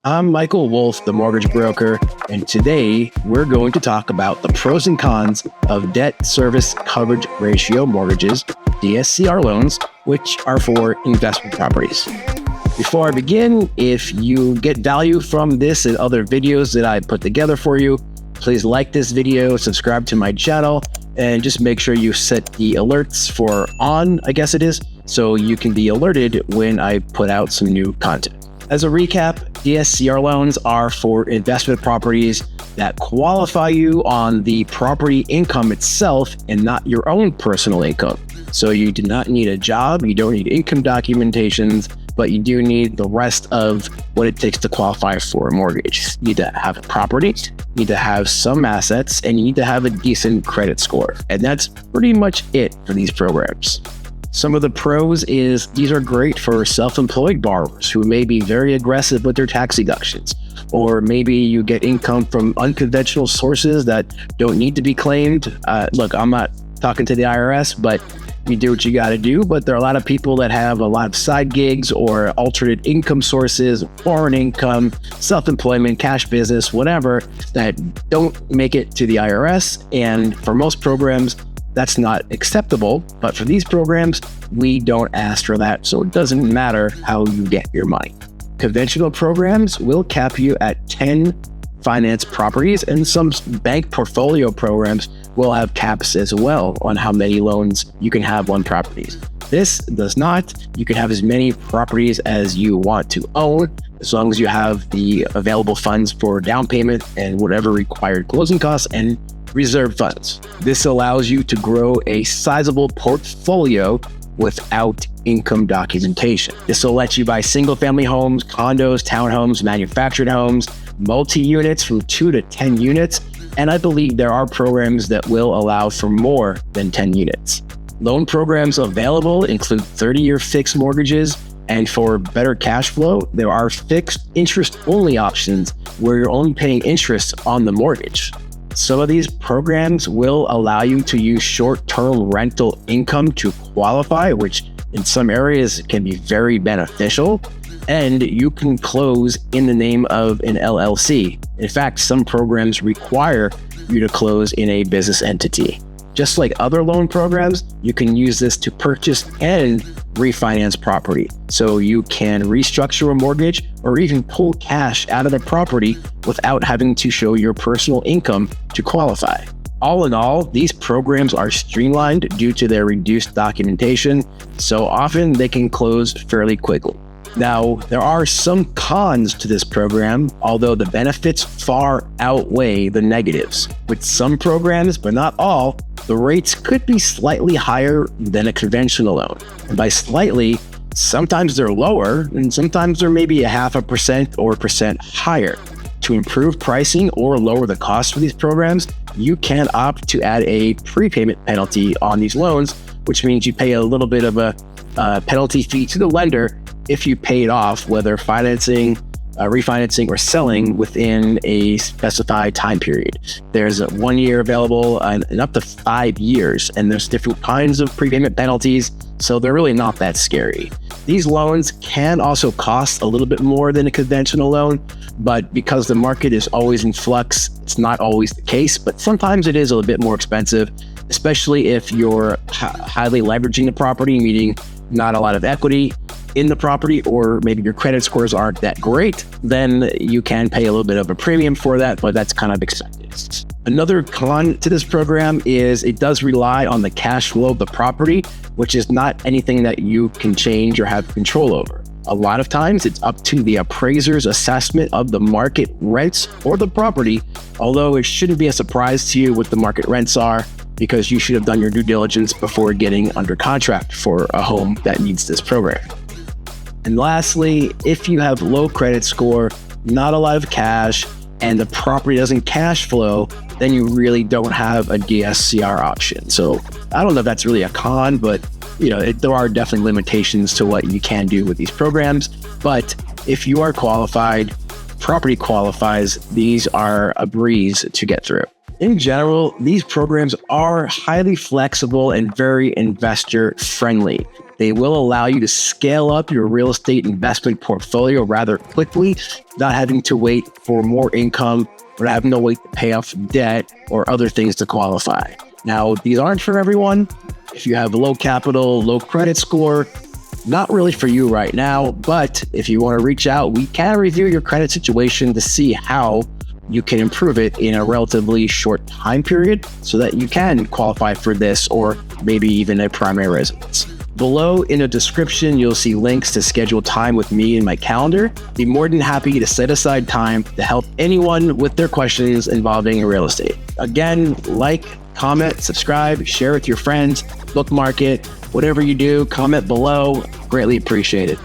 I'm Michael Wolff, the mortgage broker, and today we're going to talk about the pros and cons of debt service coverage ratio mortgages, DSCR loans, which are for investment properties. Before I begin, if you get value from this and other videos that I put together for you, please like this video, subscribe to my channel, and just make sure you set the alerts for on, I guess it is, so you can be alerted when I put out some new content. As a recap, DSCR loans are for investment properties that qualify you on the property income itself and not your own personal income. So you do not need a job, you don't need income documentations, but you do need the rest of what it takes to qualify for a mortgage. You need to have a property, you need to have some assets, and you need to have a decent credit score. And that's pretty much it for these programs. Some of the pros is these are great for self-employed borrowers who may be very aggressive with their tax deductions, or maybe you get income from unconventional sources that don't need to be claimed. Look, I'm not talking to the IRS, but you do what you got to do. But there are a lot of people that have a lot of side gigs or alternate income sources, foreign income, self-employment, cash business, whatever, that don't make it to the IRS. And for most programs, that's not acceptable, but for these programs, we don't ask for that, so it doesn't matter how you get your money. Conventional programs will cap you at 10 finance properties, and some bank portfolio programs will have caps as well on how many loans you can have on properties. This does not. You can have as many properties as you want to own, as long as you have the available funds for down payment and whatever required closing costs and reserve funds. This allows you to grow a sizable portfolio without income documentation. This will let you buy single-family homes, condos, townhomes, manufactured homes, multi-units from 2 to 10 units, and I believe there are programs that will allow for more than 10 units. Loan programs available include 30-year fixed mortgages, and for better cash flow, there are fixed interest-only options where you're only paying interest on the mortgage. Some of these programs will allow you to use short-term rental income to qualify, which in some areas can be very beneficial, and you can close in the name of an LLC. In fact, some programs require you to close in a business entity. Just like other loan programs, you can use this to purchase and refinance property. So you can restructure a mortgage or even pull cash out of the property without having to show your personal income to qualify. All in all, these programs are streamlined due to their reduced documentation, so often they can close fairly quickly. Now, there are some cons to this program, although the benefits far outweigh the negatives. With some programs, but not all, the rates could be slightly higher than a conventional loan. And by slightly, sometimes they're lower, and sometimes they're maybe 0.5% or 1% higher. To improve pricing or lower the cost for these programs, you can opt to add a prepayment penalty on these loans, which means you pay a little bit of a penalty fee to the lender if you pay it off, whether refinancing or selling within a specified time period. There's 1 year available and up to 5 years, and there's different kinds of prepayment penalties, so they're really not that scary. These loans can also cost a little bit more than a conventional loan, but because the market is always in flux, it's not always the case, but sometimes it is a little bit more expensive, especially if you're highly leveraging the property, meaning not a lot of equity in the property, or maybe your credit scores aren't that great, then you can pay a little bit of a premium for that, but that's kind of expected. Another con to this program is it does rely on the cash flow of the property, which is not anything that you can change or have control over. A lot of times it's up to the appraiser's assessment of the market rents or the property, although it shouldn't be a surprise to you what the market rents are, because you should have done your due diligence before getting under contract for a home that needs this program. And lastly, if you have low credit score, not a lot of cash, and the property doesn't cash flow, then you really don't have a DSCR option. So I don't know if that's really a con, but there are definitely limitations to what you can do with these programs. But if you are qualified, property qualifies, these are a breeze to get through. In general, these programs are highly flexible and very investor friendly. They will allow you to scale up your real estate investment portfolio rather quickly, not having to wait for more income or having to wait to pay off debt or other things to qualify. Now, these aren't for everyone. If you have low capital, low credit score, not really for you right now, but if you want to reach out, we can review your credit situation to see how you can improve it in a relatively short time period so that you can qualify for this or maybe even a primary residence. Below in the description, you'll see links to schedule time with me in my calendar. Be more than happy to set aside time to help anyone with their questions involving real estate. Again, like, comment, subscribe, share with your friends, bookmark it, whatever you do, comment below. Greatly appreciate it.